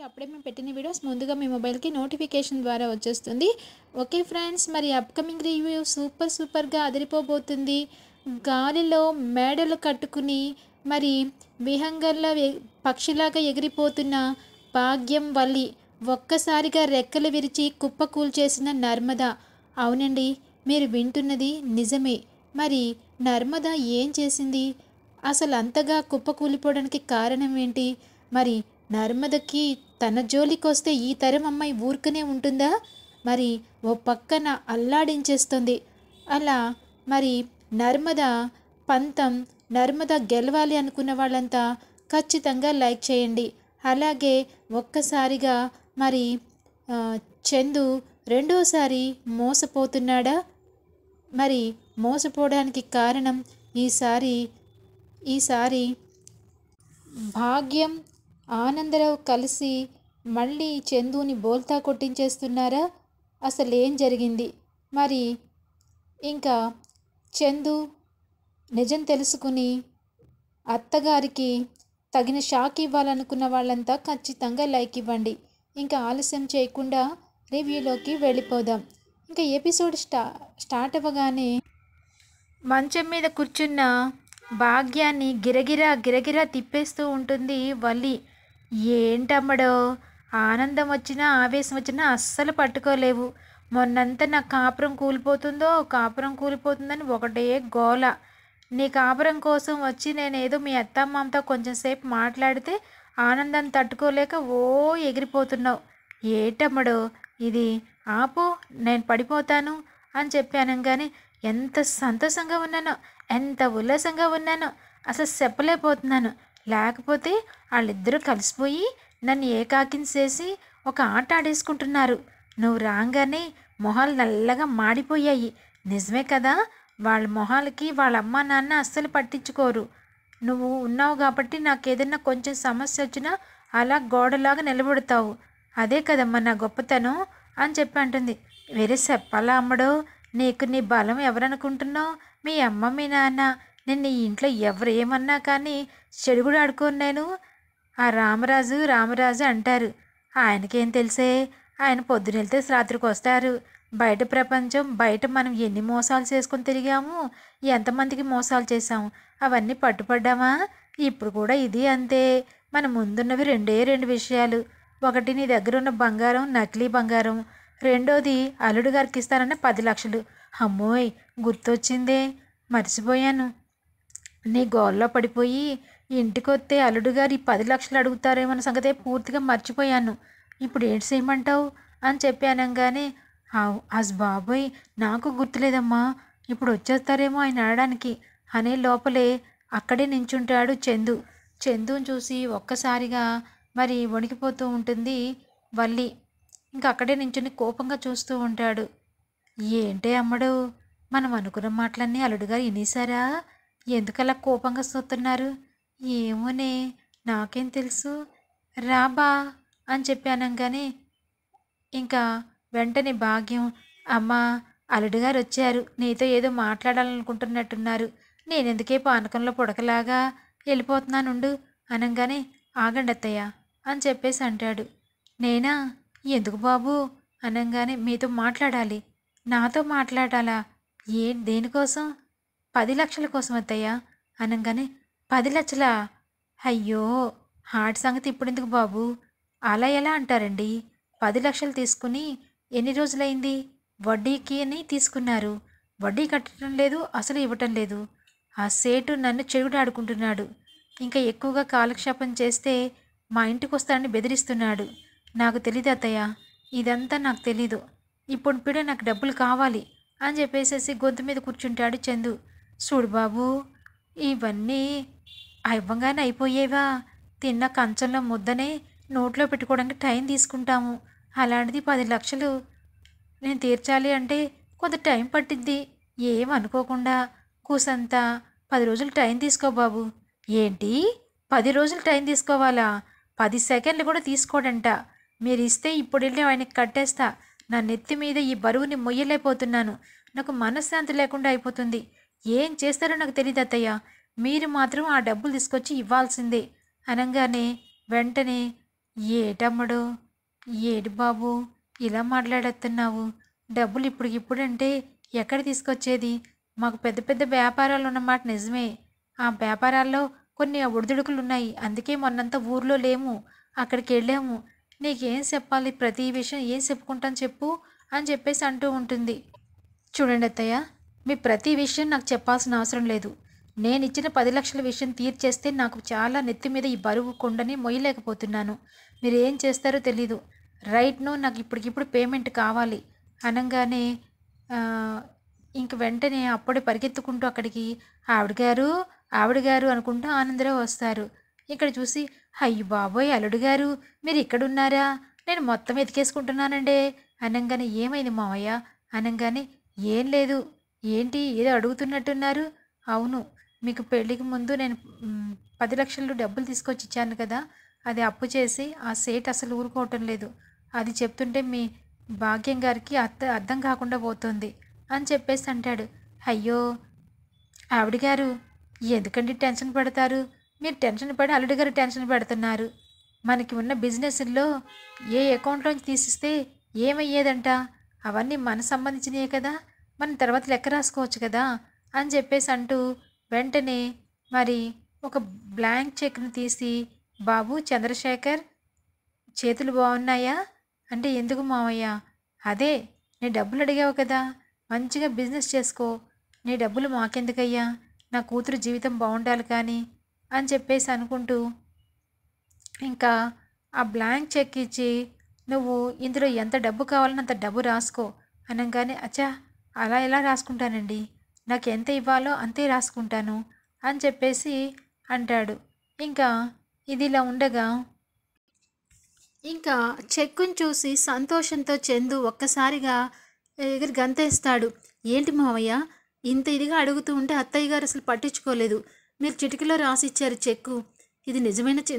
అప్పుడే మేము పెట్టిన వీడియోస్ ముందుగా మీ మొబైల్కి నోటిఫికేషన్ ద్వారా వచ్చేస్తుంది. ఓకే ఫ్రెండ్స్, మరి అప్కమింగ్ రివ్యూ సూపర్గా అదిరిపోబోతుంది. గాలిలో మేడలు కట్టుకుని మరి విహంగంలో పక్షిలాగా ఎగిరిపోతున్న భాగ్యం వల్లి ఒక్కసారిగా రెక్కలు విరిచి కుప్పకూల్చేసిన నర్మద. అవునండి, మీరు వింటున్నది నిజమే. మరి నర్మద ఏం చేసింది? అసలు అంతగా కుప్పకూలిపోవడానికి కారణం ఏంటి? మరి నర్మదకి తన జోలికొస్తే ఈ తరం అమ్మాయి ఊరుకునే ఉంటుందా? మరి ఓ పక్కన అల్లాడించేస్తుంది. అలా మరి నర్మద పంతం, నర్మద గెలవాలి అనుకున్న వాళ్ళంతా ఖచ్చితంగా లైక్ చేయండి. అలాగే ఒక్కసారిగా మరి చందు రెండోసారి మోసపోతున్నాడా? మరి మోసపోవడానికి కారణం ఈసారి భాగ్యం, ఆనందరావు కలిసి మళ్ళీ చందుని బోల్తా కొట్టించేస్తున్నారా? అసలు ఏం జరిగింది? మరి ఇంకా చందు నిజం తెలుసుకుని అత్తగారికి తగిన షాక్ ఇవ్వాలనుకున్న వాళ్ళంతా ఖచ్చితంగా లైక్ ఇవ్వండి. ఇంకా ఆలస్యం చేయకుండా రివ్యూలోకి వెళ్ళిపోదాం. ఇంకా ఎపిసోడ్ స్టార్ట్ అవ్వగానే మంచం మీద కూర్చున్న భాగ్యాన్ని గిరగిరా తిప్పేస్తూ ఉంటుంది వల్లి. ఏంటమ్మడో, ఆనందం వచ్చినా ఆవేశం వచ్చినా అస్సలు పట్టుకోలేవు. మొన్నంతా నా కాపురం కూలిపోతుందని ఒకటే గోల. నీ కాపురం కోసం వచ్చి నేనేదో మీ అత్తమ్మతో కొంచెం సేపు మాట్లాడితే ఆనందం తట్టుకోలేక ఓ ఎగిరిపోతున్నావు. ఏటమ్మడో ఇది, ఆపు, నేను పడిపోతాను అని చెప్పాను. కానీ ఎంత సంతోషంగా ఉన్నానో, ఎంత ఉల్లాసంగా ఉన్నానో అసలు చెప్పలేకపోతున్నాను. లేకపోతే వాళ్ళిద్దరూ కలిసిపోయి నన్ను ఏకాకిని చేసి ఒక ఆట ఆడేసుకుంటున్నారు. నువ్వు రాగానే మొహాలు నల్లగా మాడిపోయాయి. నిజమే కదా? వాళ్ళ మొహాలకి వాళ్ళ అమ్మ నాన్న అస్సలు పట్టించుకోరు. నువ్వు ఉన్నావు కాబట్టి నాకు ఏదైనా కొంచెం సమస్య వచ్చినా అలా గోడలాగా నిలబడతావు. అదే కదమ్మా నా గొప్పతనం అని చెప్పి అంటుంది. వేరే చెప్పాలా అమ్మడో? నీకు నీ బలం ఎవరనుకుంటున్నావు? మీ అమ్మ మీ నాన్న. నిన్ను ఈ ఇంట్లో ఎవరు ఏమన్నా కానీ చెడుగుడు ఆడుకోను నేను. ఆ రామరాజు అంటారు. ఆయనకేం తెలిసే? ఆయన పొద్దునెళ్తే రాత్రికి వస్తారు. బయట ప్రపంచం, బయట మనం ఎన్ని మోసాలు చేసుకొని తిరిగాము, ఎంతమందికి మోసాలు చేశాము, అవన్నీ పట్టుపడ్డామా? ఇప్పుడు కూడా ఇది అంతే. మన ముందున్నవి రెండు విషయాలు. ఒకటి నీ దగ్గర ఉన్న బంగారం నకిలీ బంగారం, రెండోది అల్లుడు గారికి ఇస్తానన్న 10 లక్షలు. అమ్మోయ్, గుర్తొచ్చిందే, మర్చిపోయాను. నీ గోల్లో పడిపోయి ఇంటికొస్తే అల్లుడు గారు ఈ 10 లక్షలు అడుగుతారేమన్న సంగతే పూర్తిగా మర్చిపోయాను. ఇప్పుడు ఏంటి చేయమంటావు అని చెప్పి అనగానే, బాబోయ్, నాకు గుర్తులేదమ్మా, ఇప్పుడు వచ్చేస్తారేమో ఆయన ఆడడానికి అనే లోపలే అక్కడే నించుంటాడు చందు. చందుని చూసి ఒక్కసారిగా మరి వణికిపోతూ ఉంటుంది వల్లి. ఇంకా అక్కడే నించుని కోపంగా చూస్తూ ఉంటాడు. ఏంటే అమ్మడు, మనం అనుకున్న మాటలన్నీ అల్లుడు గారు వినేశారా? ఎందుకలా కోపంగా చూస్తున్నారు? ఏమోనే, నాకేం తెలుసు, రాబా అని చెప్పి అనగానే ఇంకా వెంటనే భాగ్యం, అమ్మా, అల్లుడు గారు వచ్చారు, నీతో ఏదో మాట్లాడాలనుకుంటున్నట్టున్నారు. నేనెందుకే పానకంలో పుడకలాగా వెళ్ళిపోతున్నానుండు అనగానే, ఆగండి అత్తయ్య అని చెప్పేసి అంటాడు. నేనా? ఎందుకు బాబు అనగానే, మీతో మాట్లాడాలి. నాతో మాట్లాడాలా? దేనికోసం? 10 లక్షల కోసం అత్తయ్య అనగానే, 10 లక్షలా? అయ్యో, హార్ట్ సంగతి ఇప్పుడెందుకు బాబు? అలా ఎలా అంటారండి? 10 లక్షలు తీసుకుని ఎన్ని రోజులైంది? వడ్డీకి అని తీసుకున్నారు. వడ్డీ కట్టడం లేదు, అసలు ఇవ్వటం లేదు. ఆ సేటు నన్ను చెడుగుడాడుకుంటున్నాడు. ఇంకా ఎక్కువగా కాలక్షేపం చేస్తే మా ఇంటికి వస్తానని బెదిరిస్తున్నాడు. నాకు తెలీదు అత్తయ్య, ఇదంతా నాకు తెలీదు. ఇప్పుడు నాకు డబ్బులు కావాలి అని చెప్పేసేసి గొంతు మీద కూర్చుంటాడు చందు. చూడు బాబు, ఇవన్నీ ఇవ్వంగానే అయిపోయేవా? తిన్న కంచంలో ముద్దనే నోట్లో పెట్టుకోవడానికి టైం తీసుకుంటాము. అలాంటిది 10 లక్షలు నేను తీర్చాలి అంటే కొంత టైం పట్టిద్ది. ఏమనుకోకుండా కూసంతా 10 రోజులు టైం తీసుకో బాబు. ఏంటి, 10 రోజులు టైం తీసుకోవాలా? 10 సెకండ్లు కూడా తీసుకోడంట. మీరు ఇస్తే ఇప్పుడు వెళ్ళి ఆయనకి కట్టేస్తా. నా నెత్తి మీద ఈ బరువుని మొయ్యలేకపోతున్నాను. నాకు మనశ్శాంతి లేకుండా అయిపోతుంది. ఏం చేస్తారో నాకు తెలియదు అత్తయ్య, మీరు మాత్రం ఆ డబ్బులు తీసుకొచ్చి ఇవ్వాల్సిందే అనగానే వెంటనే ఏటమ్ముడు, ఏటి బాబు ఇలా మాట్లాడేస్తున్నావు? డబ్బులు ఇప్పుడికిప్పుడంటే ఎక్కడ తీసుకొచ్చేది? మాకు పెద్ద పెద్ద వ్యాపారాలు ఉన్నమాట నిజమే. ఆ వ్యాపారాల్లో కొన్ని ఒడిదుడుకులున్నాయి. అందుకే మొన్నంతా ఊర్లో లేము. అక్కడికి వెళ్ళాము. నీకేం చెప్పాలి? ప్రతి విషయం ఏం చెప్పుకుంటాను చెప్పు అని చెప్పేసి అంటూ ఉంటుంది. చూడండి అత్తయ్య, మీ ప్రతి విషయం నాకు చెప్పాల్సిన అవసరం లేదు. నేనిచ్చిన 10,00,000 విషయం తీర్చేస్తే నాకు చాలా నెత్తి మీద ఈ బరువు కొండని మొయ్యలేకపోతున్నాను. మీరు ఏం చేస్తారో తెలీదు. రైట్ నో నాకు ఇప్పటికిప్పుడు పేమెంట్ కావాలి అనంగానే ఇంక వెంటనే అప్పుడే పరిగెత్తుకుంటూ అక్కడికి ఆవిడ గారు, ఆవిడ గారు అనుకుంటూ ఆనందరావు వస్తారు. ఇక్కడ చూసి అయ్య బాబోయ్! అల్లుడు గారు మీరు ఇక్కడున్నారా? నేను మొత్తం వెతికేసుకుంటున్నానండే అనంగానే ఏమైంది మావయ్య అనంగానే ఏం లేదు. ఏంటి ఏదో అడుగుతున్నట్టున్నారు? అవును. మీకు పెళ్ళికి ముందు నేను 10,00,000 డబ్బులు తీసుకొచ్చి ఇచ్చాను కదా! అది అప్పు చేసి ఆ సేటు అసలు ఊరుకోవటం లేదు. అది చెప్తుంటే మీ భాగ్యం గారికి అర్థం కాకుండా పోతుంది అని చెప్పేసి అంటాడు. అయ్యో! ఆవిడ గారు ఎందుకండి టెన్షన్ పడతారు? మీరు టెన్షన్ పడి అల్లుడు గారు టెన్షన్ పెడుతున్నారు. మనకి ఉన్న బిజినెస్‌ల్లో ఏ అకౌంట్‌లోంచి తీసిస్తే ఏమయ్యేదంట? అవన్నీ మనకు సంబంధించినయే కదా! మనం తర్వాత లెక్క రాసుకోవచ్చు కదా! అని చెప్పేసి అంటూ వెంటనే మరి ఒక బ్లాంక్ చెక్‌ని తీసి బాబు చంద్రశేఖర్ చేతులు బాగున్నాయా? అంటే ఎందుకు మావయ్య? అదే నీ డబ్బులు అడిగావు కదా! మంచిగా బిజినెస్ చేసుకో. నీ డబ్బులు మాకెందుకయ్యా? నా కూతురు జీవితం బాగుండాలి కానీ అని చెప్పేసి అనుకుంటూ ఇంకా ఆ బ్లాంక్ చెక్ ఇచ్చి నువ్వు ఇందులో ఎంత డబ్బు కావాలన్నా అంత డబ్బు రాసుకో అనగానే అచ్చా అలా ఎలా రాసుకుంటానండి, నాకు ఎంత ఇవ్వాలో అంతే రాసుకుంటాను అని చెప్పేసి అంటాడు. ఇంకా ఇదిలా ఉండగా ఇంకా చెక్కుని చూసి సంతోషంతో చందు ఒక్కసారిగా ఎగిరి గంతేస్తాడు. ఏంటి మావయ్య ఇంత ఇదిగా అడుగుతూ ఉంటే అత్తయ్య గారు అసలు పట్టించుకోలేదు. మీరు చిటికలో రాసిచ్చారు చెక్కు. ఇది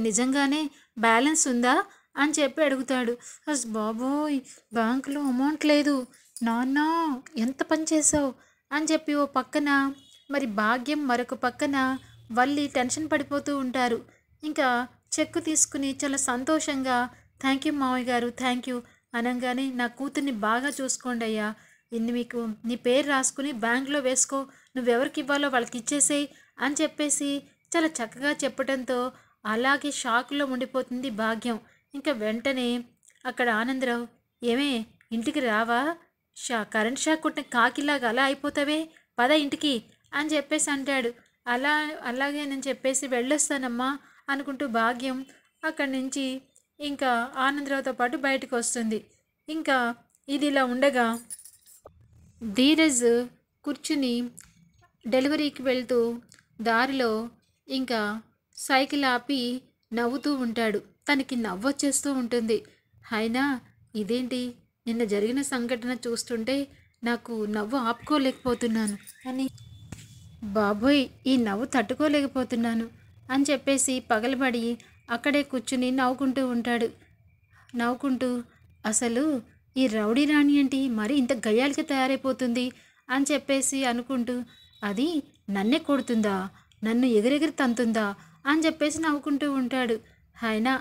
నిజంగానే బ్యాలెన్స్ ఉందా అని చెప్పి అడుగుతాడు. అస్ బాబోయ్ బ్యాంకులో అమౌంట్ లేదు. నాన్న ఎంత పని చేసావు అని చెప్పి ఓ పక్కన మరి భాగ్యం మరొక పక్కన వల్లి టెన్షన్ పడిపోతూ ఉంటారు. ఇంకా చెక్కు తీసుకుని చాలా సంతోషంగా థ్యాంక్ యూ మావయ్య గారు, థ్యాంక్ యూ అనగానే నా కూతుర్ని బాగా చూసుకోండి అయ్యా. ఇన్ని మీకు నీ పేరు రాసుకుని బ్యాంకులో వేసుకో, నువ్వెవరికి ఇవ్వాలో వాళ్ళకి ఇచ్చేసేయి అని చెప్పేసి చాలా చక్కగా చెప్పడంతో అలాగే షాక్లో ఉండిపోతుంది భాగ్యం. ఇంకా వెంటనే అక్కడ ఆనందరావు ఏమే ఇంటికి రావా? కరెంట్ షాక్ కొట్టిన కాకిలాగా అలా అయిపోతావే, పద ఇంటికి అని చెప్పేసి అంటాడు. అలాగే నేను చెప్పేసి వెళ్ళొస్తానమ్మా అనుకుంటూ భాగ్యం అక్కడి నుంచి ఇంకా ఆనందరావుతో పాటు బయటకు వస్తుంది. ఇంకా ఇది ఇలా ఉండగా ధీరజ్ కూర్చుని డెలివరీకి వెళ్తూ దారిలో ఇంకా సైకిల్ ఆపి నవ్వుతూ ఉంటాడు. తనకి నవ్వొచ్చేస్తూ ఉంటుంది. అయినా ఇదేంటి నిన్న జరిగిన సంఘటన చూస్తుంటే నాకు నవ్వు ఆపుకోలేకపోతున్నాను అని బాబోయ్ ఈ నవ్వు తట్టుకోలేకపోతున్నాను అని చెప్పేసి పగలబడి అక్కడే కూర్చుని నవ్వుకుంటూ ఉంటాడు. నవ్వుకుంటూ అసలు ఈ రౌడీ రాణి ఏంటి మరి ఇంత గయ్యాలికి తయారైపోతుంది అని చెప్పేసి అనుకుంటూ అది నన్నే కొడుతుందా, నన్ను ఎగిరెగిరి తంతుందా అని చెప్పేసి నవ్వుకుంటూ ఉంటాడు. అయినా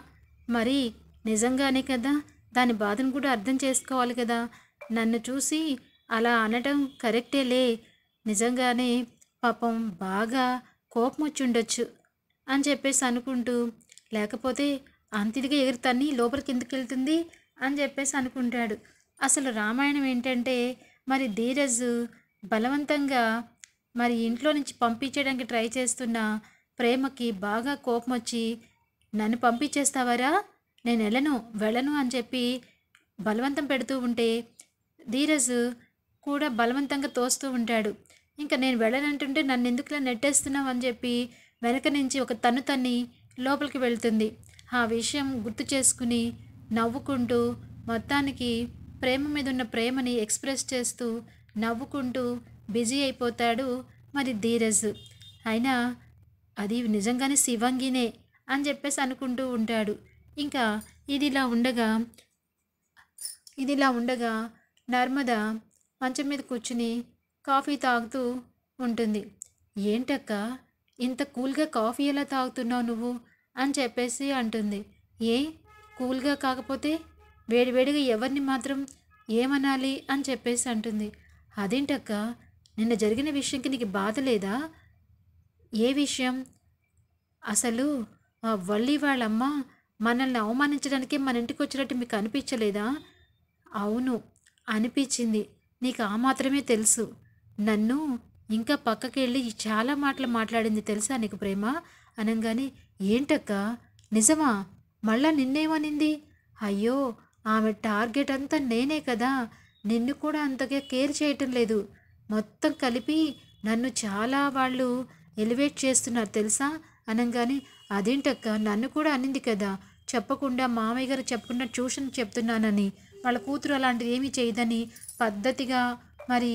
మరి నిజంగానే కదా, దాని బాధను కూడా అర్థం చేసుకోవాలి కదా. నన్ను చూసి అలా అనడం కరెక్టేలే, నిజంగానే పాపం బాగా కోపం వచ్చి ఉండొచ్చు అని చెప్పేసి అనుకుంటూ లేకపోతే అంతిదిగా ఎగిరి తన్ని లోపలికి ఎందుకు వెళ్తుంది అని చెప్పేసి అనుకుంటాడు. అసలు రామాయణం ఏంటంటే మరి ధీరజ్ బలవంతంగా మరి ఇంట్లో నుంచి పంపించడానికి ట్రై చేస్తున్న ప్రేమకి బాగా కోపం వచ్చి నన్ను పంపించేస్తావరా, నేను వెళ్ళను అని చెప్పి బలవంతం పెడుతూ ఉంటే ధీరజ్ కూడా బలవంతంగా తోస్తూ ఉంటాడు. ఇంకా నేను వెళ్ళనంటుంటే నన్ను ఎందుకులా నెట్టేస్తున్నావు అని చెప్పి వెనక నుంచి ఒక తన్ని లోపలికి వెళ్తుంది. ఆ విషయం గుర్తు చేసుకుని నవ్వుకుంటూ మొత్తానికి ప్రేమ మీద ఉన్న ప్రేమని ఎక్స్ప్రెస్ చేస్తూ నవ్వుకుంటూ బిజీ అయిపోతాడు మరి ధీరజ్. అయినా అది నిజంగానే శివంగినే అని చెప్పేసి అనుకుంటూ ఉంటాడు. ఇంకా ఇదిలా ఉండగా నర్మద మంచం మీద కూర్చుని కాఫీ తాగుతూ ఉంటుంది. ఏంటక్క ఇంత కూల్గా కాఫీ ఎలా తాగుతున్నావు నువ్వు అని చెప్పేసి అంటుంది. ఏ కూల్గా కాకపోతే వేడివేడిగా ఎవరిని మాత్రం ఏమనాలి అని చెప్పేసి అంటుంది. అదేంటక్క, నిన్న జరిగిన విషయంకి నీకు బాధ లేదా? ఏ విషయం? అసలు ఆ వల్లి వాళ్ళమ్మ మనల్ని అవమానించడానికి మన ఇంటికి వచ్చినట్టు మీకు అనిపించలేదా? అవును, అనిపించింది. నీకు ఆ మాత్రమే తెలుసు. నన్ను ఇంకా పక్కకెళ్ళి చాలా మాటలు మాట్లాడింది తెలుసా నీకు ప్రేమ అనంగానే, ఏంటక్క, నిజమా? మళ్ళా నిన్నేమనింది? అయ్యో, ఆమె టార్గెట్ అంతా నేనే కదా, నిన్ను కూడా అంతగా కేర్ చేయటం లేదు. మొత్తం కలిపి నన్ను చాలా వాళ్ళు ఎలివేట్ చేస్తున్నారు తెలుసా అనంగానే, అదేంటక్క, నన్ను కూడా అనింది కదా, చెప్పకుండా మామయ్య గారు చెప్పకుండా ట్యూషన్ చెప్తున్నానని, వాళ్ళ కూతురు అలాంటిది ఏమీ చేయదని, పద్ధతిగా మరి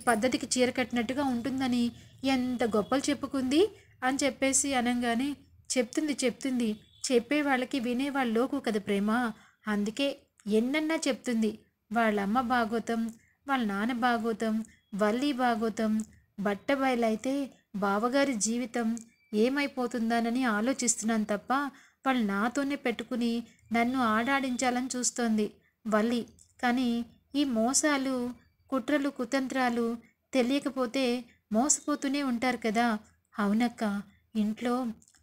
పద్ధతికి చీర కట్టినట్టుగా ఉంటుందని ఎంత గొప్పలు చెప్పుకుంది అని చెప్పేసి అనంగానే, చెప్తుంది చెప్పే వాళ్ళకి వినేవాళ్ళు లోకు కదా ప్రేమ, అందుకే ఎన్నన్నా చెప్తుంది. వాళ్ళ అమ్మ భాగోతం, వాళ్ళ నాన్న భాగోతం, వల్లి భాగోతం బట్టబయలైతే బావగారి జీవితం ఏమైపోతుందానని ఆలోచిస్తున్నాను తప్ప వాళ్ళు నాతోనే పెట్టుకుని నన్ను ఆడాడించాలని చూస్తోంది వల్లి. కానీ ఈ మోసాలు, కుట్రలు, కుతంత్రాలు తెలియకపోతే మోసపోతూనే ఉంటారు కదా. అవునక్క, ఇంట్లో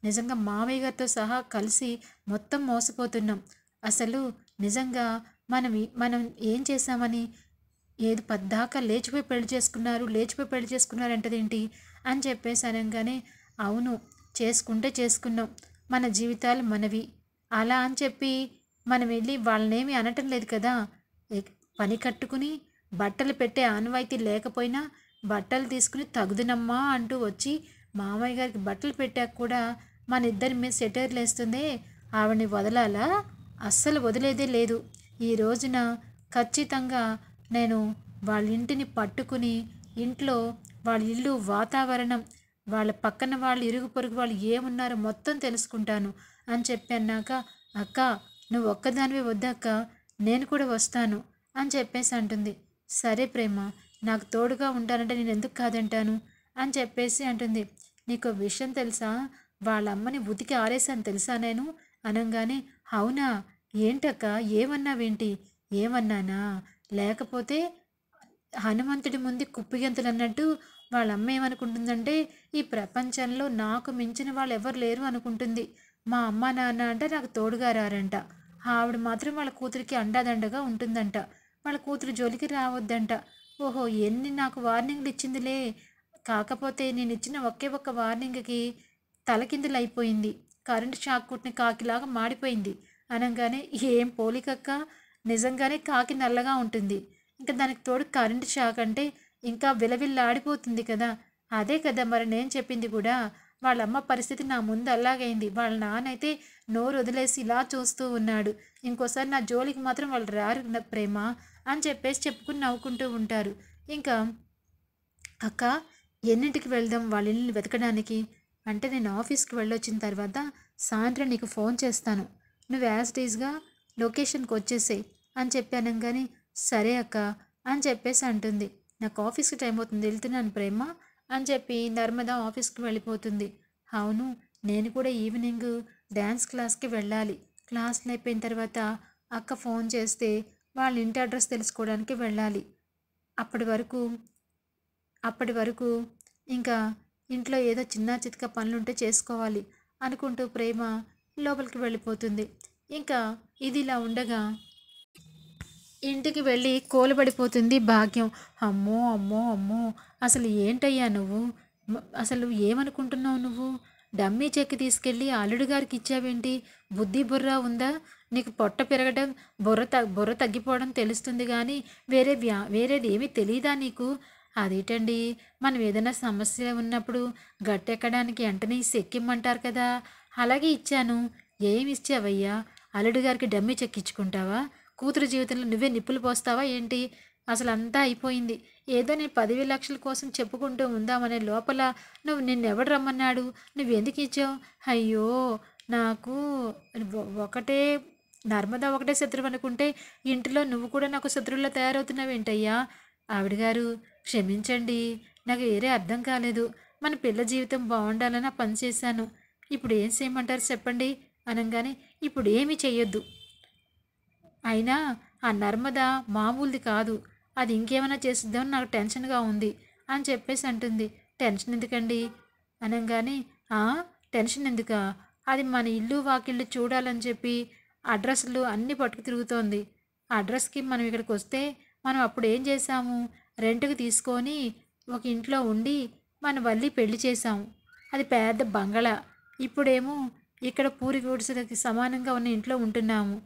నిజంగా మామయ్య గారితో సహా కలిసి మొత్తం మోసపోతున్నాం. అసలు నిజంగా మనం ఏం చేశామని, ఏది పద్దాకా లేచిపోయి పెళ్లి చేసుకున్నారంటదేంటి అని చెప్పేసి అనగానే, అవును, చేసుకున్నాం, మన జీవితాలు మనవి అలా అని చెప్పి మనం వెళ్ళి వాళ్ళనేమి అనటం లేదు కదా. పని కట్టుకుని బట్టలు పెట్టే ఆనవాయితీ లేకపోయినా బట్టలు తీసుకుని తగుదునమ్మా అంటూ వచ్చి మామయ్య గారికి బట్టలు పెట్టాక కూడా మన ఇద్దరి మీద సెటైర్లు వేస్తుందే, ఆవిడని వదలాలా? అస్సలు వదిలేదే లేదు. ఈ రోజున ఖచ్చితంగా నేను వాళ్ళ ఇంటిని పట్టుకుని, ఇంట్లో వాళ్ళ ఇల్లు వాతావరణం, వాళ్ళ పక్కన వాళ్ళు ఇరుగు పొరుగు వాళ్ళు ఏమున్నారో మొత్తం తెలుసుకుంటాను అని చెప్పాక, అక్క నువ్వు ఒక్కదానివే వద్దక్క, నేను కూడా వస్తాను అని చెప్పేసి అంటుంది. సరే ప్రేమ, నాకు తోడుగా ఉంటానంటే నేను ఎందుకు కాదంటాను అని చెప్పేసి అంటుంది. నీకు విషయం తెలుసా, వాళ్ళ అమ్మని ఉతికి ఆరేసాను తెలుసా నేను అనంగానే, అవునా, ఏంటక్క, ఏమన్నావేంటి? ఏమన్నానా? లేకపోతే హనుమంతుడి ముందు కుప్పిగంతులు అన్నట్టు వాళ్ళ అమ్మ ఏమనుకుంటుందంటే, ఈ ప్రపంచంలో నాకు మించిన వాళ్ళు ఎవరు లేరు అనుకుంటుంది. మా అమ్మ నాన్న అంటే నాకు తోడుగా రారంట. ఆవిడ మాత్రం వాళ్ళ కూతురికి అండాదండగా ఉంటుందంట. వాళ్ళ కూతురు జోలికి రావద్దంట. ఓహో, ఎన్ని నాకు వార్నింగ్లు ఇచ్చిందిలే. కాకపోతే నేను ఇచ్చిన ఒకే ఒక్క వార్నింగ్కి తలకిందులు అయిపోయింది. కరెంటు షాక్ కొట్టిన కాకిలాగా మాడిపోయింది అనగానే, ఏం పోలికక్క, నిజంగానే కాకి నల్లగా ఉంటుంది, ఇంకా దానికి తోడు కరెంటు షాక్ అంటే ఇంకా విలవిల్లాడిపోతుంది కదా. అదే కదా మరి నేను చెప్పింది కూడా. వాళ్ళమ్మ పరిస్థితి నా ముందు అలాగైంది. వాళ్ళ నాన్నైతే నోరు వదిలేసి ఇలా చూస్తూ ఉన్నాడు. ఇంకోసారి నా జోలికి మాత్రం వాళ్ళు రారు ప్రేమ అని చెప్పేసి చెప్పుకుని నవ్వుకుంటూ ఉంటారు. ఇంకా అక్క, ఎన్నింటికి వెళ్దాం వాళ్ళ ఇల్లు వెతకడానికి అంటే, నేను ఆఫీస్కి వెళ్ళొచ్చిన తర్వాత సాయంత్రం నీకు ఫోన్ చేస్తాను, నువ్వు యాజ్ టీజ్గా లొకేషన్కి వచ్చేసేయి అని చెప్పాను. కానీ సరే అక్క అని చెప్పేసి అంటుంది. నాకు ఆఫీస్కి టైం అవుతుంది, వెళ్తున్నాను ప్రేమ అని చెప్పి నర్మద ఆఫీస్కి వెళ్ళిపోతుంది. అవును, నేను కూడా ఈవినింగ్ డ్యాన్స్ క్లాస్కి వెళ్ళాలి. క్లాస్లు అయిపోయిన తర్వాత అక్క ఫోన్ చేస్తే వాళ్ళ ఇంటి అడ్రస్ తెలుసుకోవడానికి వెళ్ళాలి. అప్పటి వరకు అప్పటి వరకు ఇంకా ఇంట్లో ఏదో చిన్న చితక పనులుంటే చేసుకోవాలి అనుకుంటూ ప్రేమ లోపలికి వెళ్ళిపోతుంది. ఇంకా ఇది ఇలా ఉండగా ఇంటికి వెళ్ళి కోలుబడిపోతుంది భాగ్యం. అమ్మో అమ్మో అమ్మో, అసలు ఏంటయ్యా నువ్వు, అసలు ఏమనుకుంటున్నావు నువ్వు? డమ్మీ చెక్కి తీసుకెళ్ళి అల్లుడు గారికి ఇచ్చావేంటి? బుద్ధి బుర్ర ఉందా నీకు? పొట్ట పెరగడం, బుర్ర తగ్గిపోవడం తెలుస్తుంది కానీ వేరేది ఏమీ తెలియదా నీకు? అదేంటండి, మనం ఏదైనా సమస్య ఉన్నప్పుడు గట్టెక్కడానికి వెంటనే సెక్కిమ్మంటారు కదా, అలాగే ఇచ్చాను. ఏమి ఇచ్చావయ్యా? అల్లుడు గారికి డమ్మీ చెక్కించుకుంటావా? కూతురు జీవితంలో నువ్వే నిప్పులు పోస్తావా ఏంటి? అసలు అంతా అయిపోయింది. ఏదో నేను 10,000 కోసం చెప్పుకుంటూ ఉందామనే లోపల నిన్నెవడు రమ్మన్నాడు? నువ్వెందుకు ఇచ్చావు? అయ్యో, నాకు ఒకటే నర్మదా ఒకటే శత్రువు అనుకుంటే ఇంటిలో నువ్వు కూడా నాకు శత్రువుల్లో తయారవుతున్నావేంటయ్యా? ఆవిడగారు క్షమించండి, నాకు వేరే అర్థం కాలేదు. మన పిల్ల జీవితం బాగుండాలని పని చేశాను. ఇప్పుడు ఏం చేయమంటారు చెప్పండి అనంగానే, ఇప్పుడు ఏమీ చెయ్యొద్దు, అయినా ఆ నర్మద మామూలుది కాదు, అది ఇంకేమైనా చేసిద్దామని నాకు టెన్షన్గా ఉంది అని చెప్పేసి అంటుంది. టెన్షన్ ఎందుకండి అనగానే, "ఆ, టెన్షన్ ఎందుకా? అది మన ఇల్లు వాకిళ్ళు చూడాలని చెప్పి అడ్రస్లు అన్నీ పట్టుకు తిరుగుతోంది. ఆ అడ్రస్కి మనం ఇక్కడికి వస్తే మనం అప్పుడు ఏం చేసాము, రెంట్కి తీసుకొని ఒక ఇంట్లో ఉండి మన వల్లి పెళ్లి చేశాము. అది పెద్ద బంగళా. ఇప్పుడేమో ఇక్కడ పూరి గుడిసెలకి సమానంగా ఉన్న ఇంట్లో ఉంటున్నాము.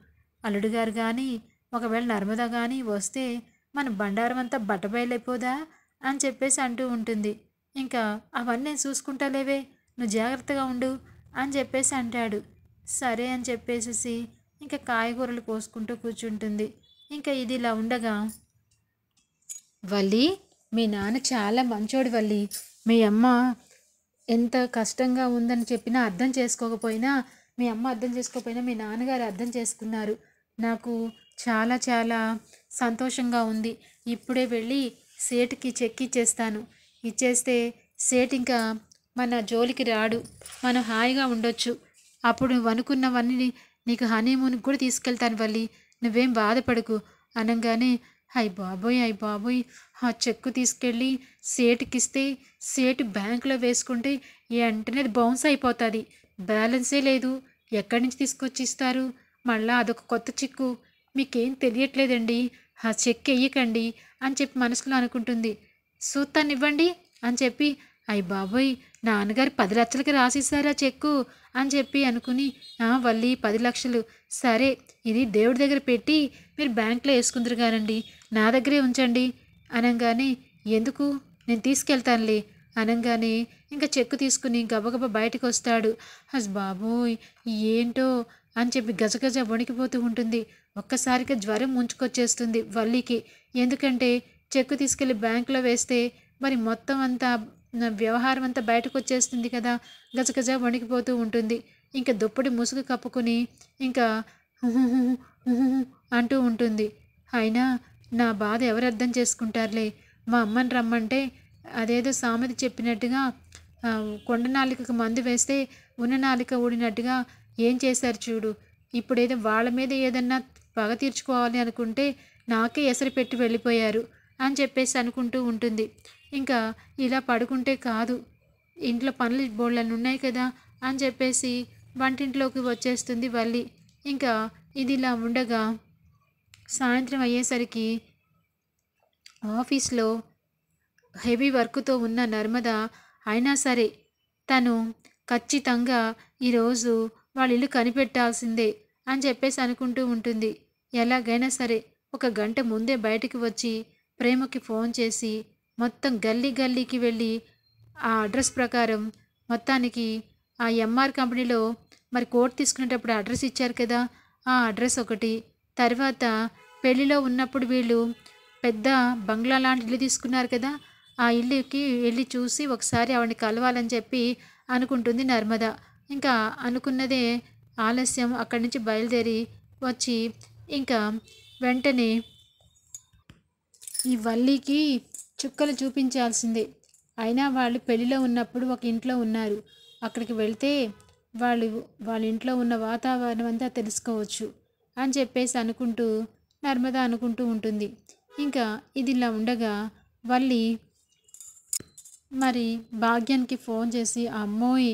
అల్లుడు గారు కానీ ఒకవేళ నర్మద కానీ వస్తే మన బండారం అంతా బట్టబయలైపోదా అని చెప్పేసి అంటూ ఉంటుంది. ఇంకా అవన్నీ నేను చూసుకుంటాలేవే, నువ్వు జాగ్రత్తగా ఉండు అని చెప్పేసి అంటాడు. సరే అని చెప్పేసి ఇంకా కాయగూరలు కోసుకుంటూ కూర్చుంటుంది. ఇంకా ఇది ఇలా ఉండగా, వల్లి, మీ నాన్న చాలా మంచోడు వల్లి. మీ అమ్మ ఎంత కష్టంగా ఉందని చెప్పినా అర్థం చేసుకోకపోయినా, మీ అమ్మ అర్థం చేసుకోకపోయినా మీ నాన్నగారు అర్థం చేసుకున్నారు. నాకు చాలా చాలా సంతోషంగా ఉంది. ఇప్పుడే వెళ్ళి సేటుకి చెక్ ఇచ్చేస్తాను. ఇచ్చేస్తే సేట్ ఇంకా మన జోలికి రాడు, మనం హాయిగా ఉండొచ్చు. అప్పుడు నువ్వు అనుకున్నవన్నీ నీకు హనీమూన్కి కూడా తీసుకెళ్తాను వల్లి, నువ్వేం బాధపడకు అనగానే, అయ్ బాబోయ్ అయ్ బాబోయ్, ఆ చెక్కు తీసుకెళ్ళి సేటుకిస్తే సేటు బ్యాంకులో వేసుకుంటే వెంటనే అది బౌన్స్ అయిపోతుంది. బ్యాలెన్సే లేదు, ఎక్కడి నుంచి తీసుకొచ్చి ఇస్తారు? మళ్ళా అదొక కొత్త చిక్కు. మీకేం తెలియట్లేదండి, ఆ చెక్ వెయ్యకండి అని చెప్పి మనసులో అనుకుంటుంది. సూత్తాన్నివ్వండి అని చెప్పి, అయ్య బాబోయ్, నాన్నగారు 10 లక్షలకి రాసిస్తారా చెక్కు అని చెప్పి అనుకుని, వల్లి 10 లక్షలు సరే, ఇది దేవుడి దగ్గర పెట్టి మీరు బ్యాంకులో వేసుకుందరు కానండి, నా దగ్గరే ఉంచండి అనగానే, ఎందుకు, నేను తీసుకెళ్తానులే అనగానే ఇంకా చెక్కు తీసుకుని గబగబా బయటకు వస్తాడు. హస్ బాబోయ్, ఏంటో అని చెప్పి గజగజ వణికిపోతూ ఉంటుంది. ఒక్కసారిగా జ్వరం ముంచుకొచ్చేస్తుంది వల్లికి. ఎందుకంటే చెక్కు తీసుకెళ్ళి బ్యాంకులో వేస్తే మరి మొత్తం అంతా వ్యవహారం అంతా బయటకు వచ్చేస్తుంది కదా. గజగజ వణికిపోతూ ఉంటుంది. ఇంకా దుప్పటి ముసుగు కప్పుకొని ఇంకా అంటూ ఉంటుంది. అయినా నా బాధ ఎవరు అర్థం చేసుకుంటారులే. మా అమ్మని రమ్మంటే అదేదో సామెత చెప్పినట్టుగా కొండ నాలికకు మందు వేస్తే ఉన్న నాలిక ఊడినట్టుగా ఏం చేశారు చూడు. ఇప్పుడేదో వాళ్ళ మీద ఏదన్నా పగ తీర్చుకోవాలి అనుకుంటే నాకే ఎసరు పెట్టి వెళ్ళిపోయారు అని చెప్పేసి అనుకుంటూ ఉంటుంది. ఇంకా ఇలా పడుకుంటే కాదు, ఇంట్లో పనులు బోళ్ళని ఉన్నాయి కదా అని చెప్పేసి వంటింట్లోకి వచ్చేస్తుంది వల్లి. ఇంకా ఇది ఇలా ఉండగా సాయంత్రం అయ్యేసరికి ఆఫీస్లో హెవీ వర్క్తో ఉన్న నర్మద అయినా సరే తను ఖచ్చితంగా ఈరోజు వాళ్ళ ఇల్లు కనిపెట్టాల్సిందే అని చెప్పేసి అనుకుంటూ ఉంటుంది. ఎలాగైనా సరే ఒక గంట ముందే బయటికి వచ్చి ప్రేమకి ఫోన్ చేసి మొత్తం గల్లీ గల్లీకి వెళ్ళి ఆ అడ్రస్ ప్రకారం మొత్తానికి ఆ ఎంఆర్ కంపెనీలో మరి కోట్ తీసుకునేటప్పుడు అడ్రస్ ఇచ్చారు కదా, ఆ అడ్రస్ ఒకటి, తర్వాత పెళ్ళిలో ఉన్నప్పుడు వీళ్ళు పెద్ద బంగ్లా లాంటి ఇల్లు తీసుకున్నారు కదా, ఆ ఇల్లుకి వెళ్ళి చూసి ఒకసారి ఆవిడని కలవాలని చెప్పి అనుకుంటుంది నర్మద. ఇంకా అనుకున్నదే ఆలస్యం అక్కడి నుంచి బయలుదేరి వచ్చి ఇంకా వెంటనే ఈ వల్లికి చుక్కలు చూపించాల్సిందే. అయినా వాళ్ళు పెళ్ళిలో ఉన్నప్పుడు ఒక ఇంట్లో ఉన్నారు, అక్కడికి వెళ్తే వాళ్ళ ఇంట్లో ఉన్న వాతావరణం అంతా తెలుసుకోవచ్చు అని చెప్పేసి అనుకుంటూ నర్మద అనుకుంటూ ఉంటుంది. ఇంకా ఇది ఇలా ఉండగా వల్లి మరి భాగ్యానికి ఫోన్ చేసి, అమ్మోయ్,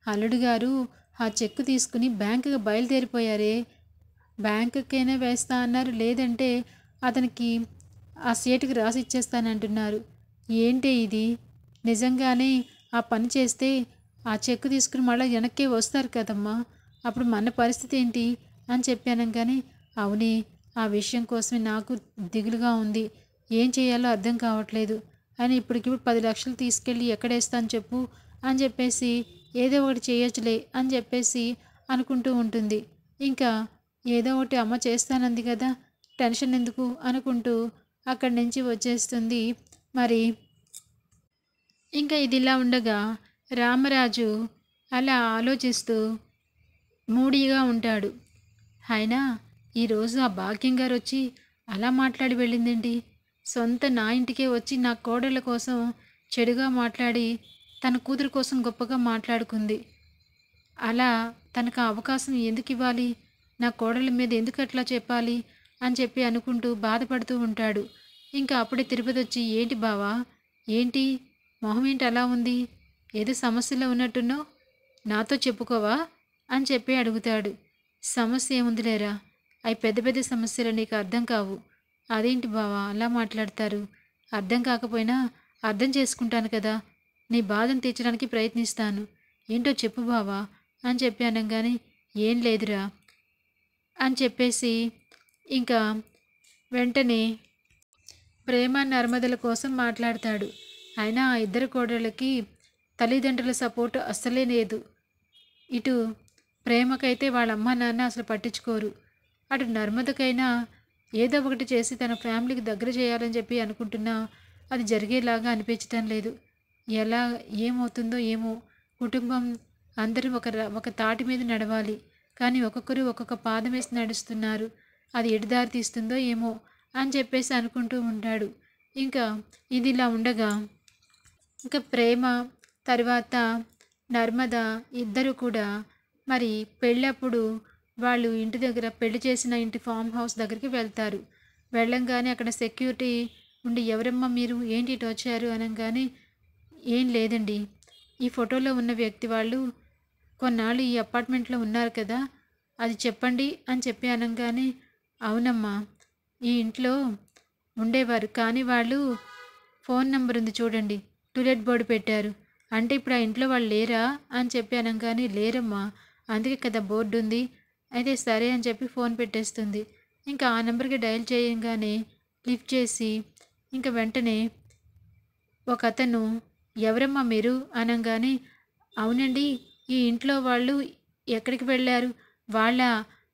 అల్లుడు గారు ఆ చెక్కు తీసుకుని బ్యాంకుకి బయలుదేరిపోయారే, బ్యాంకుకైనా వేస్తా అన్నారు, లేదంటే అతనికి ఆ సేటుకి రాసి ఇచ్చేస్తానంటున్నారు. ఏంటి ఇది, నిజంగానే ఆ పని చేస్తే ఆ చెక్కు తీసుకుని మళ్ళీ వెనక్కి వస్తారు కదమ్మా, అప్పుడు మన పరిస్థితి ఏంటి అని చెప్పాను. కానీ అవునే, ఆ విషయం కోసమే నాకు దిగులుగా ఉంది, ఏం చేయాలో అర్థం కావట్లేదు అని ఇప్పటికిప్పుడు 10 లక్షలు తీసుకెళ్ళి ఎక్కడేస్తాను చెప్పు అని చెప్పేసి ఏదో ఒకటి చేయొచ్చులే అని చెప్పేసి అనుకుంటూ ఉంటుంది. ఇంకా ఏదో ఒకటి అమ్మ చేస్తానంది కదా, టెన్షన్ ఎందుకు అనుకుంటూ అక్కడి నుంచి వచ్చేస్తుంది. మరి ఇంకా ఇదిలా ఉండగా రామరాజు అలా ఆలోచిస్తూ మూడీగా ఉంటాడు. అయినా ఈరోజు ఆ భాగ్యం గారు వచ్చి అలా మాట్లాడి వెళ్ళిందేంటి, సొంత నా ఇంటికే వచ్చి నా కోడళ్ళ కోసం చెడుగా మాట్లాడి తన కూతురు కోసం గొప్పగా మాట్లాడుకుంది. అలా తనకు ఆ అవకాశం ఎందుకు ఇవ్వాలి, నా కోడళ్ళ మీద ఎందుకు అట్లా చెప్పాలి అని చెప్పి అనుకుంటూ బాధపడుతూ ఉంటాడు. ఇంకా అప్పుడే తిరుపతి వచ్చి, ఏంటి బావా, ఏంటి మొహం ఏంటి అలా ఉంది, ఏదో సమస్యలో ఉన్నట్టున్నావు, నాతో చెప్పుకోవా అని చెప్పి అడుగుతాడు. సమస్య ఏముందిలేరా, అవి పెద్ద పెద్ద సమస్యలు నీకు అర్థం కావు. అదేంటి బావా అలా మాట్లాడతారు, అర్థం కాకపోయినా అర్థం చేసుకుంటాను కదా, నీ బాధను తీర్చడానికి ప్రయత్నిస్తాను, ఏంటో చెప్పు బావా అని చెప్పి అనగానే, ఏం లేదురా అని చెప్పేసి ఇంకా వెంటనే ప్రేమ నర్మదల కోసం మాట్లాడతాడు. అయినా ఆ ఇద్దరు కోడళ్ళకి తల్లిదండ్రుల సపోర్టు అస్సలే లేదు. ఇటు ప్రేమకైతే వాళ్ళ అమ్మ నాన్న అసలు పట్టించుకోరు, అటు నర్మదకైనా ఏదో ఒకటి చేసి తన ఫ్యామిలీకి దగ్గర చేయాలని చెప్పి అనుకుంటున్నా అది జరిగేలాగా అనిపించటం లేదు. ఎలా ఏమవుతుందో ఏమో, కుటుంబం అందరూ ఒక తాటి మీద నడవాలి, కానీ ఒక్కొక్కరు ఒక్కొక్క పాదం వేసి నడుస్తున్నారు, అది ఎటు దారి తీస్తుందో ఏమో అని చెప్పేసి అనుకుంటూ ఉంటాడు. ఇంకా ఇది ఇలా ఉండగా ఇంకా ప్రేమ తర్వాత నర్మద ఇద్దరు కూడా మరి పెళ్ళప్పుడు వాళ్ళు ఇంటి దగ్గర పెళ్లి చేసిన ఇంటి ఫామ్ హౌస్ దగ్గరికి వెళ్తారు. వెళ్ళంగానే అక్కడ సెక్యూరిటీ ఉండి, ఎవరమ్మా మీరు, ఏంటి ఇటు వచ్చారు అనగానే, ఏం లేదండి, ఈ ఫోటోలో ఉన్న వ్యక్తి వాళ్ళు కొన్నాళ్ళు ఈ అపార్ట్మెంట్లో ఉన్నారు కదా, అది చెప్పండి అని చెప్పి అనగానే, అవునమ్మా ఈ ఇంట్లో ఉండేవారు, కానీ వాళ్ళు ఫోన్ నెంబర్ ఉంది చూడండి, టూలెట్ బోర్డు పెట్టారు, అంటే ఇప్పుడు ఆ ఇంట్లో వాళ్ళు లేరా అని చెప్పి అనగానే, లేరమ్మా అందుకే కదా బోర్డు ఉంది, అయితే సరే అని చెప్పి ఫోన్ పెట్టేస్తుంది. ఇంకా ఆ నెంబర్కి డయల్ చేయగానే లిఫ్ట్ చేసి ఇంకా వెంటనే ఒక అతను, ఎవరమ్మా మీరు అనగానే, అవునండి ఈ ఇంట్లో వాళ్ళు ఎక్కడికి వెళ్ళారు, వాళ్ళ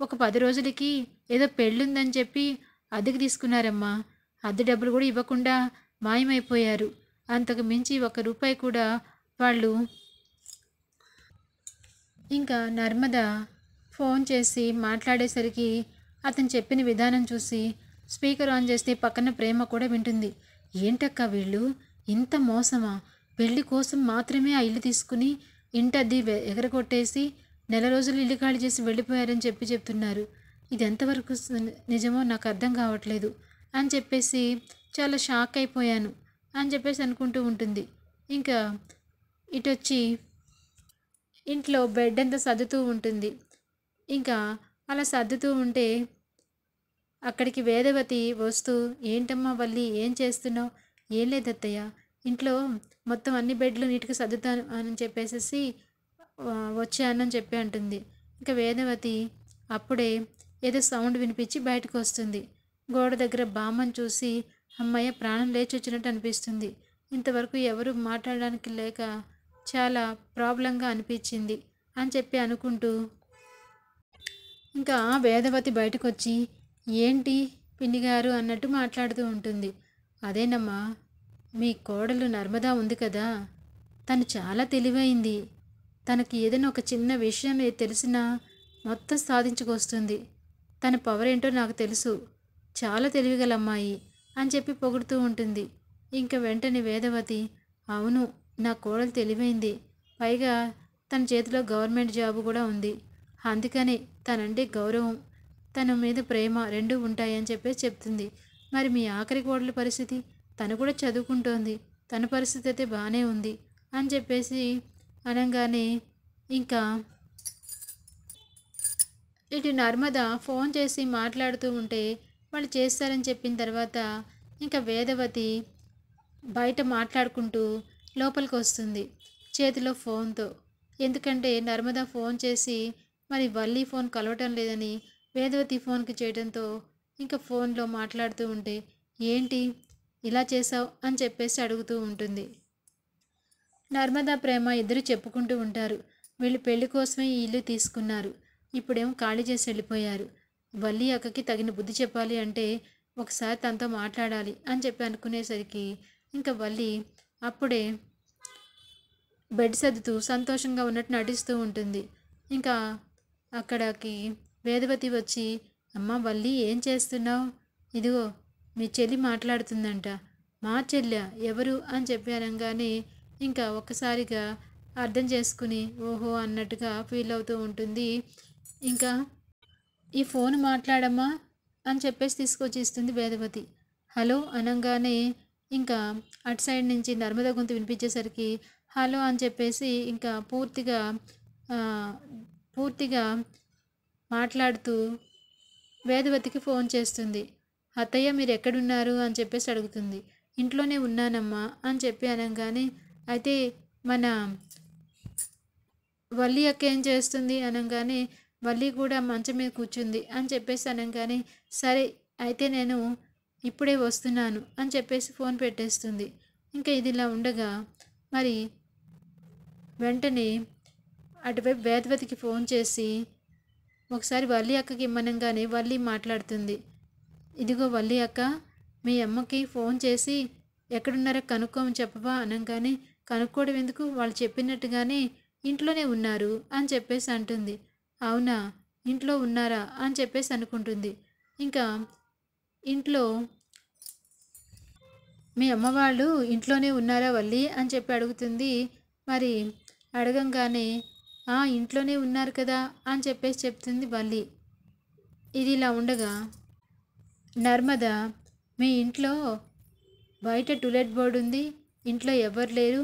ఒక 10 రోజులకి ఏదో పెళ్ళుందని చెప్పి అద్దెకి తీసుకున్నారమ్మా, అద్దె డబ్బులు కూడా ఇవ్వకుండా మాయమైపోయారు, అంతకు మించి ₹1 కూడా వాళ్ళు. ఇంకా నర్మద ఫోన్ చేసి మాట్లాడేసరికి అతను చెప్పిన విధానం చూసి స్పీకర్ ఆన్ చేస్తే పక్కన ప్రేమ కూడా వింటుంది. ఏంటక్క వీళ్ళు ఇంత మోసమా, పెళ్లి కోసం మాత్రమే ఆ ఇల్లు తీసుకుని ఇంటద్దె ఎగరగొట్టేసి నెల రోజులు ఇల్లు ఖాళీ చేసి వెళ్ళిపోయారని చెప్తున్నారు, ఇది ఎంతవరకు నిజమో నాకు అర్థం కావట్లేదు అని చెప్పేసి చాలా షాక్ అయిపోయాను అని చెప్పేసి అనుకుంటూ ఉంటుంది. ఇంకా ఇటొచ్చి ఇంట్లో బెడ్ అంతా సర్దుతూ ఉంటుంది. ఇంకా అలా సర్దుతూ ఉంటే అక్కడికి వేదవతి వస్తూ, ఏంటమ్మా వల్లి ఏం చేస్తున్నావు, ఏం లేదత్తయ్య, ఇంట్లో మొత్తం అన్ని బెడ్లు నీట్గా సర్దుతాను అని చెప్పేసి వచ్చానని చెప్పి అంటుంది. ఇంకా వేదవతి అప్పుడే ఏదో సౌండ్ వినిపించి బయటకు వస్తుంది. గోడ దగ్గర బామ్మని చూసి అమ్మయ్య ప్రాణం లేచి వచ్చినట్టు అనిపిస్తుంది. ఇంతవరకు ఎవరు మాట్లాడడానికి లేక చాలా ప్రాబ్లంగా అనిపించింది అని చెప్పి అనుకుంటూ ఇంకా వేదవతి బయటకు వచ్చి, ఏంటి పిన్నిగారు అన్నట్టు మాట్లాడుతూ ఉంటుంది. అదేనమ్మా మీ కోడలు నర్మదా ఉంది కదా, తను చాలా తెలివైంది, తనకి ఏదైనా ఒక చిన్న విషయం తెలిసినా మొత్తం సాధించుకొస్తుంది, తన పవర్ ఏంటో నాకు తెలుసు, చాలా తెలివిగల అమ్మాయి అని చెప్పి పొగుడుతూ ఉంటుంది. ఇంకా వెంటనే వేదవతి, అవును నా కోడలు తెలివైంది, పైగా తన చేతిలో గవర్నమెంట్ జాబు కూడా ఉంది, అందుకని తనంటే గౌరవం, తన మీద ప్రేమ రెండూ ఉంటాయని చెప్పేసి చెప్తుంది. మరి మీ ఆఖరి కోడల పరిస్థితి, తను కూడా చదువుకుంటోంది, తన పరిస్థితి అయితే బాగానే ఉంది అని చెప్పేసి అనగానే ఇంకా ఇటు నర్మద ఫోన్ చేసి మాట్లాడుతూ ఉంటే వాళ్ళు చేస్తారని చెప్పిన తర్వాత ఇంకా వేదవతి బయట మాట్లాడుకుంటూ లోపలికి వస్తుంది చేతిలో ఫోన్తో. ఎందుకంటే నర్మద ఫోన్ చేసి మరి వల్లి ఫోన్ కలవటం లేదని వేదవతి ఫోన్కి చేయడంతో ఇంకా ఫోన్లో మాట్లాడుతూ ఉంటే, ఏంటి ఇలా చేసావు అని చెప్పేసి అడుగుతూ ఉంటుంది. నర్మదా ప్రేమ ఇద్దరు చెప్పుకుంటూ ఉంటారు, వీళ్ళు పెళ్లి కోసమే ఈ ఇల్లు తీసుకున్నారు, ఇప్పుడేమో ఖాళీ చేసి వెళ్ళిపోయారు, వల్లి అక్కకి తగిన బుద్ధి చెప్పాలి అంటే ఒకసారి తనతో మాట్లాడాలి అని చెప్పి అనుకునేసరికి ఇంకా వల్లి అప్పుడే బెడ్ సర్దుతూ సంతోషంగా ఉన్నట్టు నటిస్తూ ఉంటుంది. ఇంకా అక్కడికి వేదవతి వచ్చి, అమ్మ వల్లి ఏం చేస్తున్నావు, ఇదిగో మీ చెల్లి మాట్లాడుతుందంట, మా చెల్లె ఎవరు అని చెప్పి అనగానే ఇంకా ఒక్కసారిగా అర్థం చేసుకుని ఓహో అన్నట్టుగా ఫీల్ అవుతూ ఉంటుంది. ఇంకా ఈ ఫోన్ మాట్లాడమ్మా అని చెప్పేసి తీసుకొచ్చి ఇస్తుంది వేదవతి. హలో అనంగానే ఇంకా అటు సైడ్ నుంచి నర్మద గొంతు వినిపించేసరికి హలో అని చెప్పేసి ఇంకా పూర్తిగా మాట్లాడుతూ వేదవతికి ఫోన్ చేస్తుంది. అత్తయ్య మీరు ఎక్కడున్నారు అని చెప్పేసి అడుగుతుంది. ఇంట్లోనే ఉన్నానమ్మా అని చెప్పి అనగానే అయితే మన వల్లి అక్క ఏం చేస్తుంది అనగానే వల్లి కూడా మంచం మీద కూర్చుంది అని చెప్పేసి అనగానే సరే అయితే నేను ఇప్పుడే వస్తున్నాను అని చెప్పేసి ఫోన్ పెట్టేస్తుంది. ఇంకా ఇది ఇలా ఉండగా మరి వెంటనే అటువైపు వేదవతికి ఫోన్ చేసి ఒకసారి వల్లి అక్కకి ఇమ్మనంగానే వల్లి మాట్లాడుతుంది. ఇదిగో వల్లి అక్క, మీ అమ్మకి ఫోన్ చేసి ఎక్కడున్నారో కనుక్కోమని చెప్పవా అనగానే కనుక్కోవడం ఎందుకు, వాళ్ళు చెప్పినట్టుగానే ఇంట్లోనే ఉన్నారు అని చెప్పేసి అంటుంది. అవునా, ఇంట్లో ఉన్నారా అని చెప్పేసి అనుకుంటుంది. ఇంకా ఇంట్లో మీ అమ్మ వాళ్ళు ఇంట్లోనే ఉన్నారా వల్లి అని చెప్పి అడుగుతుంది. మరి అడగంగానే ఇంట్లోనే ఉన్నారు కదా అని చెప్పేసి చెప్తుంది వల్లి. ఇది ఇలా ఉండగా నర్మద మీ ఇంట్లో బయట టూలెట్ బోర్డు ఉంది, ఇంట్లో ఎవరు లేరు,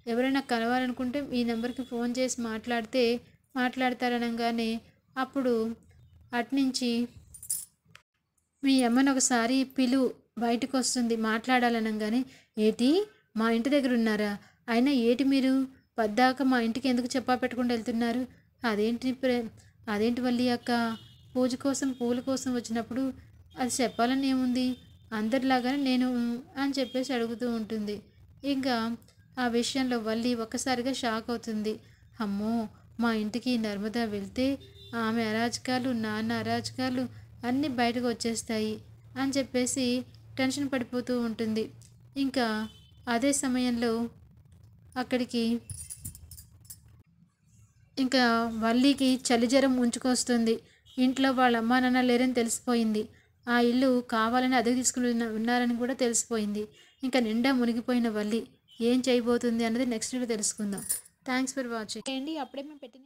ఎవరైనా కలవాలనుకుంటే ఈ నెంబర్కి ఫోన్ చేసి మాట్లాడతారనగానే అప్పుడు అట్నుంచి మీ అమ్మను ఒకసారి బయటకు వస్తుంది మాట్లాడాలనగానే ఏటి మా ఇంటి దగ్గర ఉన్నారా, అయినా ఏటి మీరు పద్దాక మా ఇంటికి ఎందుకు చెప్పా పెట్టుకుంటూ వెళ్తున్నారు, అదేంటి వల్లి అక్క, పూజ కోసం పూల కోసం వచ్చినప్పుడు అది చెప్పాలని ఏముంది, అందరిలాగానే నేను అని చెప్పేసి అడుగుతూ ఉంటుంది. ఇంకా ఆ విషయంలో వల్లి ఒక్కసారిగా షాక్ అవుతుంది. అమ్మో, మా ఇంటికి నర్మద వెళ్తే ఆమె అరాచకాలు నాన్న అరాచకాలు అన్నీ బయటకు వచ్చేస్తాయి అని చెప్పేసి టెన్షన్ పడిపోతూ ఉంటుంది. ఇంకా అదే సమయంలో అక్కడికి ఇంకా వల్లికి చలి జ్వరం ఉంచుకొస్తుంది. ఇంట్లో వాళ్ళ అమ్మా నాన్న లేరని తెలిసిపోయింది. ఆ ఇల్లు కావాలని అద్దెకు తీసుకుని ఉన్నారని కూడా తెలిసిపోయింది. ఇంకా నిండా మునిగిపోయిన వల్లి ఏం చేయబోతుంది అన్నది నెక్స్ట్ వీడియో తెలుసుకుందాం. Thanks for watching. ఏంటి అప్పుడే మేము పెట్టిన